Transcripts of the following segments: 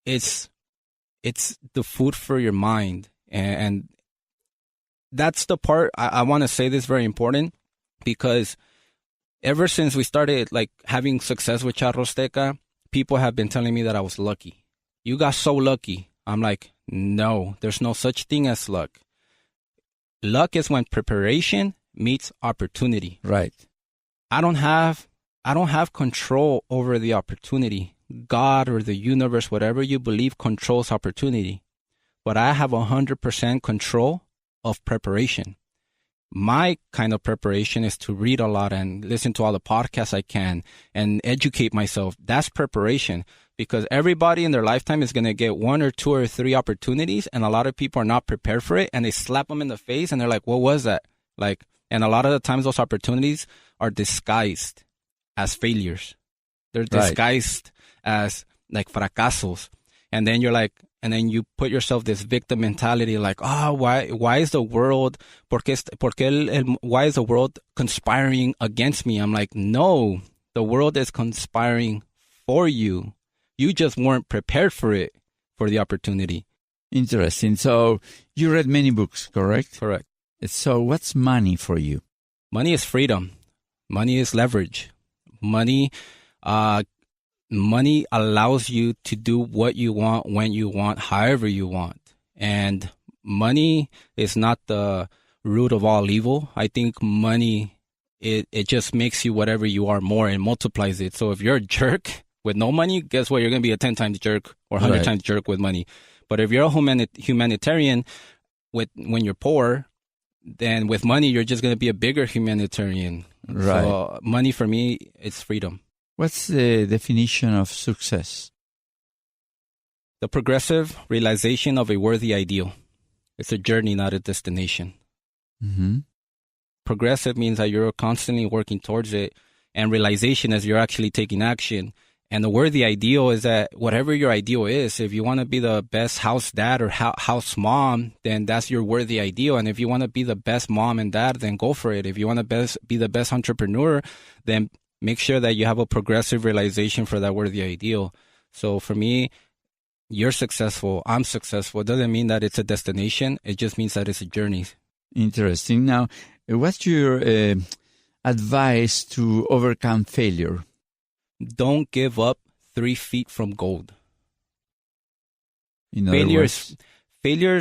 it's the food for your mind. And that's the part I want to say this very important, because ever since we started like having success with Charro Azteca, people have been telling me that I was lucky. You got so lucky. I'm like, no, there's no such thing as luck. Luck is when preparation meets opportunity. Right. I don't have control over the opportunity. God or the universe, whatever you believe, controls opportunity. But I have 100% control of preparation. My kind of preparation is to read a lot and listen to all the podcasts I can and educate myself. That's preparation, because everybody in their lifetime is going to get 1 or 2 or 3 opportunities, and a lot of people are not prepared for it, and they slap them in the face and they're like, what was that? Like, and a lot of the times those opportunities are disguised as failures. They're disguised as like fracasos. And then you're like, and then you put yourself this victim mentality, like, oh, why is the world, why is the world conspiring against me? I'm like, no, the world is conspiring for you. You just weren't prepared for it, for the opportunity. Interesting. So you read many books, correct? Correct. So what's money for you? Money is freedom. Money is leverage. Money allows you to do what you want, when you want, however you want. And money is not the root of all evil. I think money, it just makes you whatever you are more and multiplies it. So if you're a jerk with no money, guess what? You're going to be a 10 times jerk or 100 times jerk with money. But if you're a humanitarian when you're poor, then with money, you're just going to be a bigger humanitarian. Right. So money for me, it's freedom. What's the definition of success? The progressive realization of a worthy ideal. It's a journey, not a destination. Mm-hmm. Progressive means that you're constantly working towards it, and realization is you're actually taking action. And the worthy ideal is that whatever your ideal is, if you want to be the best house dad or house mom, then that's your worthy ideal. And if you want to be the best mom and dad, then go for it. If you want to be the best entrepreneur, then make sure that you have a progressive realization for that worthy ideal. So for me, you're successful, I'm successful. It doesn't mean that it's a destination. It just means that it's a journey. Interesting. Now, what's your advice to overcome failure? Don't give up 3 feet from gold. In other words, failure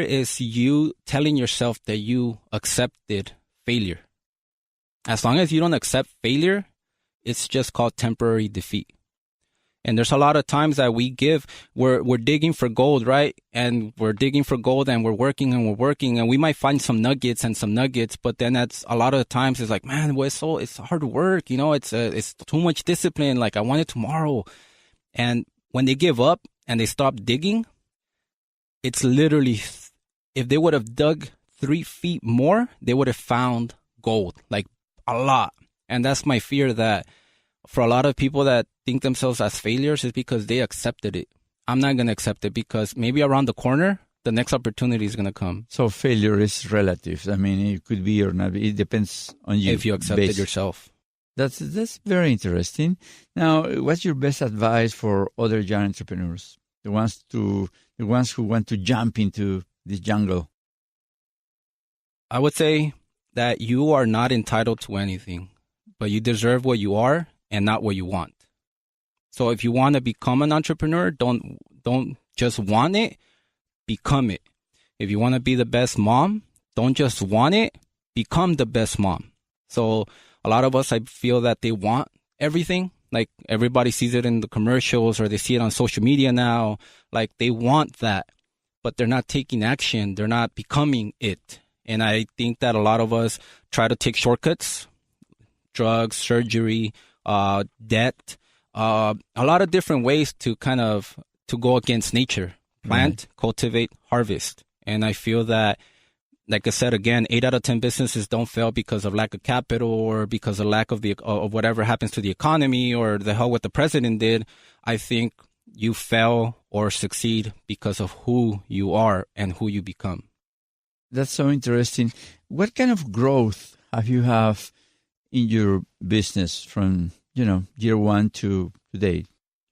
is you telling yourself that you accepted failure. As long as you don't accept failure, it's just called temporary defeat. And there's a lot of times that we're digging for gold, right? And we're digging for gold and we're working and we might find some nuggets, but then that's a lot of the times it's like, man, it's hard work, it's too much discipline. Like I want it tomorrow. And when they give up and they stop digging, it's literally, if they would have dug 3 feet more, they would have found gold, like a lot. And that's my fear, that for a lot of people that think themselves as failures is because they accepted it. I'm not going to accept it, because maybe around the corner, the next opportunity is going to come. So failure is relative. I mean, it could be or not. It depends on you. If you accept it yourself. That's very interesting. Now, what's your best advice for other young entrepreneurs? The ones who want to jump into this jungle? I would say that you are not entitled to anything, but you deserve what you are and not what you want. So if you want to become an entrepreneur, don't just want it, become it. If you want to be the best mom, don't just want it, become the best mom. So a lot of us, I feel that they want everything. Like everybody sees it in the commercials or they see it on social media now. Like they want that, but they're not taking action. They're not becoming it. And I think that a lot of us try to take shortcuts, drugs, surgery, debt, a lot of different ways to go against nature, plant, cultivate, harvest. And I feel that, like I said, again, 8 out of 10 businesses don't fail because of lack of capital or because of lack of whatever happens to the economy or the hell what the president did. I think you fail or succeed because of who you are and who you become. That's so interesting. What kind of growth have you in your business from, year one to today?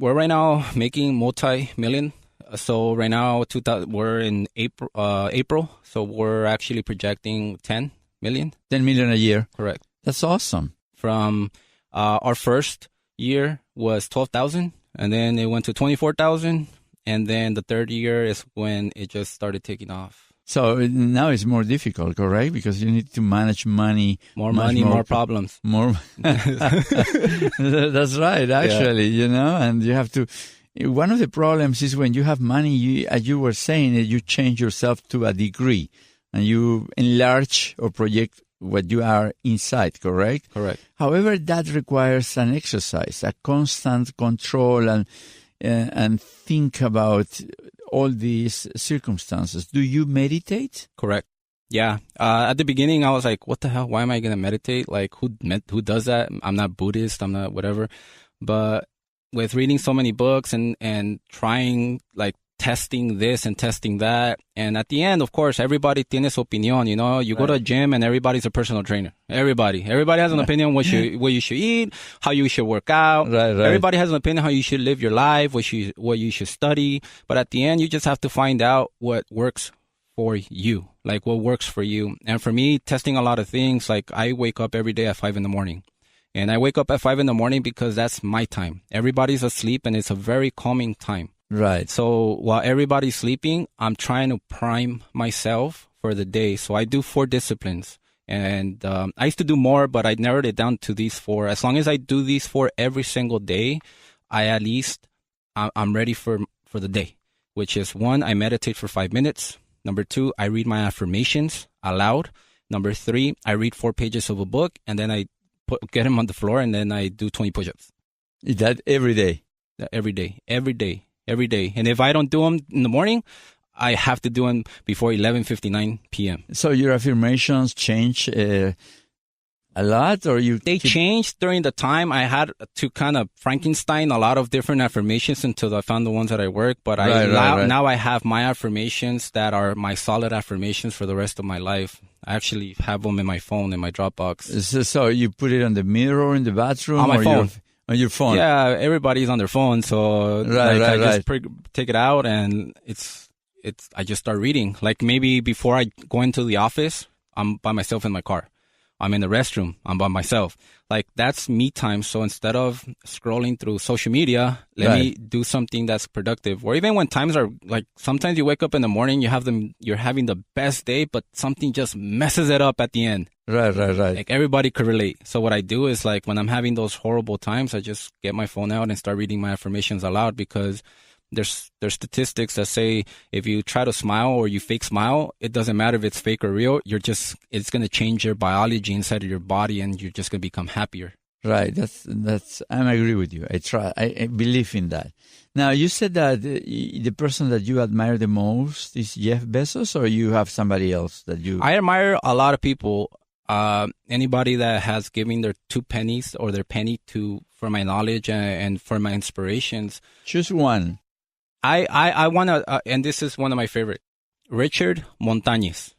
we're right now making multi-million. So right now, we're in April. So we're actually projecting 10 million. 10 million a year. Correct. That's awesome. From our first year was 12,000, and then it went to 24,000, and then the third year is when it just started taking off. So now it's more difficult, correct? Because you need to manage money. More money, more problems. More. That's right, actually, and you have to. One of the problems is when you have money, as you were saying, you change yourself to a degree and you enlarge or project what you are inside, correct? Correct. However, that requires an exercise, a constant control and think about all these circumstances. Do you meditate? Correct. Yeah. At the beginning, I was like, what the hell? Why am I going to meditate? Like, who does that? I'm not Buddhist. I'm not whatever. But with reading so many books and trying, like, testing this and testing that. And at the end, of course, everybody tiene su opinión. You go to a gym and everybody's a personal trainer. Everybody has an opinion what you should eat, how you should work out. Right. Everybody has an opinion how you should live your life, what you should study. But at the end, you just have to find out what works for you, like what works for you. And for me, testing a lot of things, like I wake up every day at 5 a.m. And I wake up at 5 a.m. because that's my time. Everybody's asleep and it's a very calming time. Right. So while everybody's sleeping, I'm trying to prime myself for the day. So I do 4 disciplines. And I used to do more, but I narrowed it down to these 4. As long as I do these 4 every single day, I'm ready for the day, which is 1, I meditate for 5 minutes. Number 2, I read my affirmations aloud. Number 3, I read 4 pages of a book, and then I get them on the floor, and then I do 20 push-ups. Is that every day? Every day. And if I don't do them in the morning, I have to do them before 11:59 p.m. So your affirmations change a lot, or They changed during the time. I had to kind of Frankenstein a lot of different affirmations until I found the ones that I work. But now I have my affirmations that are my solid affirmations for the rest of my life. I actually have them in my phone, in my Dropbox. So you put it on the mirror or in the bathroom? On my phone. On your phone? Yeah, everybody's on their phone. So I just take it out and I just start reading. Like maybe before I go into the office, I'm by myself in my car. I'm in the restroom. I'm by myself. Like that's me time. So instead of scrolling through social media, let me do something that's productive. Or even when times are like, sometimes you wake up in the morning, you're having the best day, but something just messes it up at the end. Right. Like everybody could relate. So what I do is like when I'm having those horrible times, I just get my phone out and start reading my affirmations aloud because there's statistics that say if you try to smile or you fake smile, it doesn't matter if it's fake or real. It's going to change your biology inside of your body and you're just going to become happier. Right. I agree with you. I believe in that. Now, you said that the person that you admire the most is Jeff Bezos, or you have somebody else that you... I admire a lot of people. Anybody that has given their 2 pennies or their penny for my knowledge and for my inspirations. Choose one. I want to, and this is one of my favorite, Richard Montañez.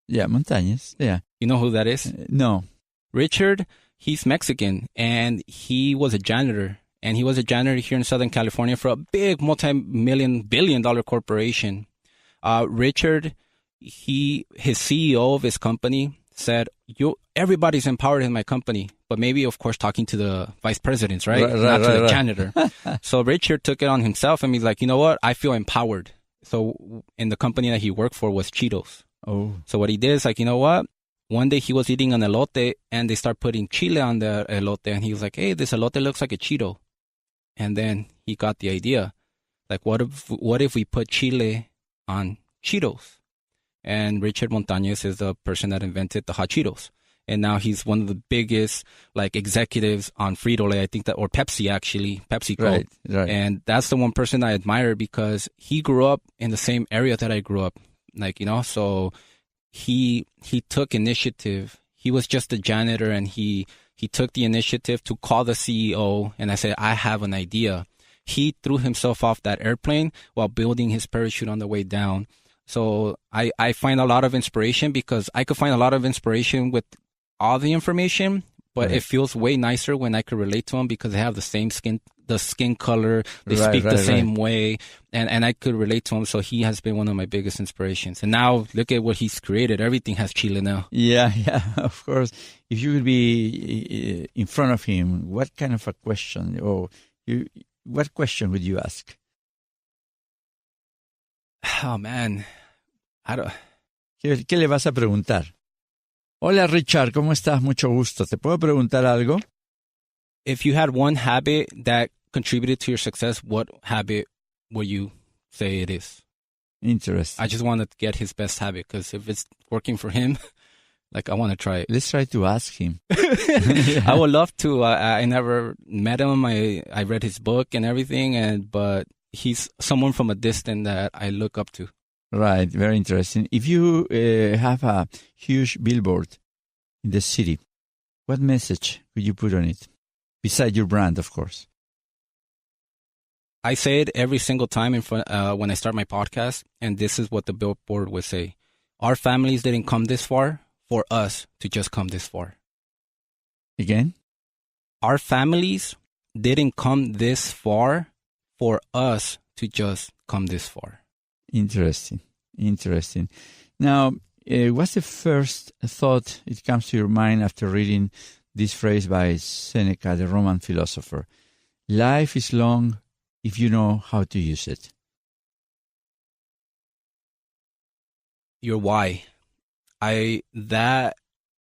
Yeah, Montañez. Yeah. You know who that is? No. Richard, he's Mexican, and he was a janitor. And he was a janitor here in Southern California for a big billion-dollar corporation. Richard, his CEO of his company said, everybody's empowered in my company, but maybe, of course, talking to the vice presidents, right? Not to the janitor. So Richard took it on himself, and he's like, you know what? I feel empowered. So in the company that he worked for was Cheetos. Oh. So what he did is like, you know what? One day he was eating an elote, and they start putting chile on the elote, and he was like, hey, this elote looks like a Cheeto. And then he got the idea, like, what if we put chile on Cheetos? And Richard Montañez is the person that invented the hot Cheetos. And now he's one of the biggest, like, executives on Frito-Lay, I think that, or Pepsi, actually, PepsiCo. Right. And that's the one person I admire because he grew up in the same area that I grew up. Like, so he took initiative. He was just a janitor, and he took the initiative to call the CEO, and I said, I have an idea. He threw himself off that airplane while building his parachute on the way down. So I find a lot of inspiration because I could find a lot of inspiration with all the information, But it feels way nicer when I could relate to them because they have the same skin color, they speak the same way, and I could relate to him. So he has been one of my biggest inspirations. And now look at what he's created. Everything has Chile now. Yeah, of course. If you would be in front of him, what kind of a question what question would you ask? Oh, man. ¿Qué le vas a preguntar? Hola, Richard, ¿cómo estás? Mucho gusto. ¿Te puedo preguntar algo? If you had one habit that contributed to your success, what habit would you say it is? Interesting. I just want to get his best habit because if it's working for him, like I want to try it. Let's try to ask him. I would love to. I never met him. I read his book and everything, but he's someone from a distance that I look up to. Right, very interesting. If you have a huge billboard in the city, what message would you put on it? Beside your brand, of course. I say it every single time when I start my podcast, and this is what the billboard would say. Our families didn't come this far for us to just come this far. Again? Our families didn't come this far for us to just come this far. Interesting. Now, what's the first thought it comes to your mind after reading this phrase by Seneca, the Roman philosopher? Life is long if you know how to use it. Your why. That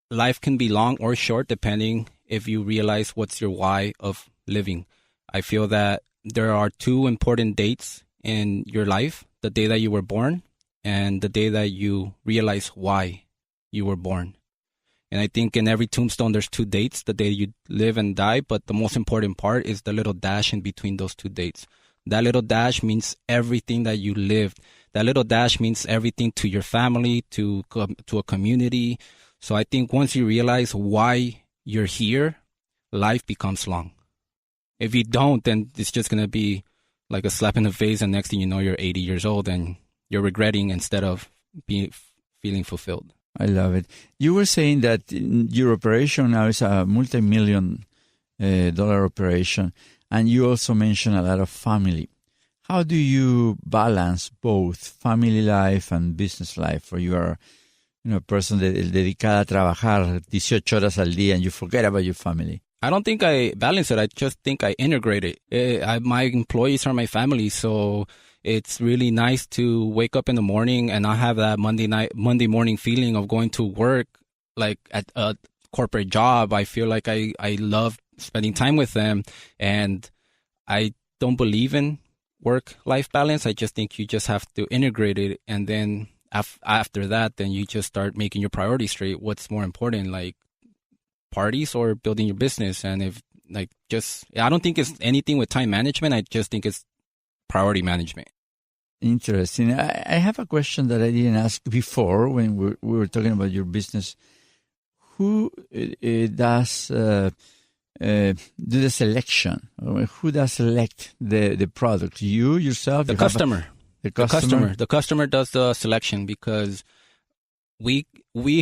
life can be long or short depending if you realize what's your why of living. I feel that there are two important dates in your life: the day that you were born and the day that you realize why you were born. And I think in every tombstone there's two dates, the day you live and die, but the most important part is the little dash in between those two dates. That little dash means everything that you lived. That little dash means everything to your family, to a community. So I think once you realize why you're here, life becomes long. If you don't, then it's just going to be like a slap in the face, and next thing you know, you're 80 years old and you're regretting instead of feeling fulfilled. I love it. You were saying that your operation now is a multi-million dollar operation, and you also mentioned a lot of family. How do you balance both family life and business life? For you are a person dedicada a trabajar 18 horas al día and you forget about your family. I don't think I balance it. I just think I integrate it. My employees are my family, so it's really nice to wake up in the morning and not have that Monday morning feeling of going to work like at a corporate job. I feel like I love spending time with them, and I don't believe in work-life balance. I just think you just have to integrate it, and then after that, then you just start making your priorities straight. What's more important, like parties or building your business? And if I don't think it's anything with time management. I just think it's priority management. Interesting. I have a question that I didn't ask before when we were talking about your business. Who does do the selection? Who does select the product? You yourself? The customer. The customer does the selection because we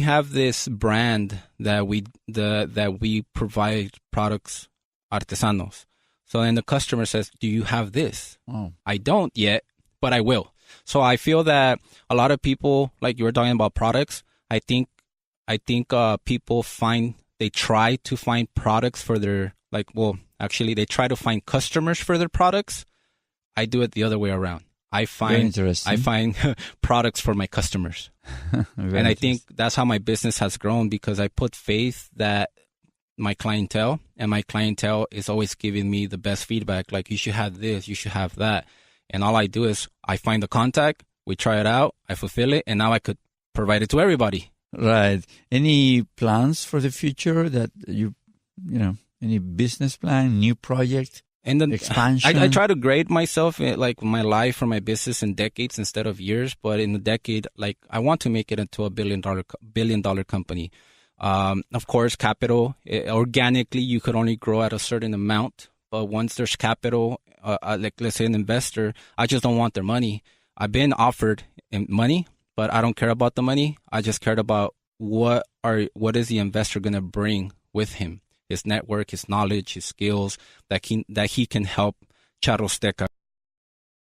have this brand that we provide products artesanos. So then the customer says, "Do you have this?" Oh. I don't yet, but I will. So I feel that a lot of people, like you were talking about products, I think people they try to find products for their, they try to find customers for their products. I do it the other way around. I find products for my customers. And I think that's how my business has grown, because I put faith that my clientele is always giving me the best feedback. Like, you should have this, you should have that. And all I do is I find the contact, we try it out, I fulfill it, and now I could provide it to everybody. Right. Any plans for the future that any business plan, new project, and then expansion? I try to grade myself, like my life or my business, in decades instead of years. But in a decade, like, I want to make it into a $1 billion company. Of course, capital, organically, you could only grow at a certain amount. But once there's capital, like let's say an investor, I just don't want their money. I've been offered money, but I don't care about the money. I just cared about what is the investor going to bring with him. his network, his knowledge, his skills, that he can help Charro Azteca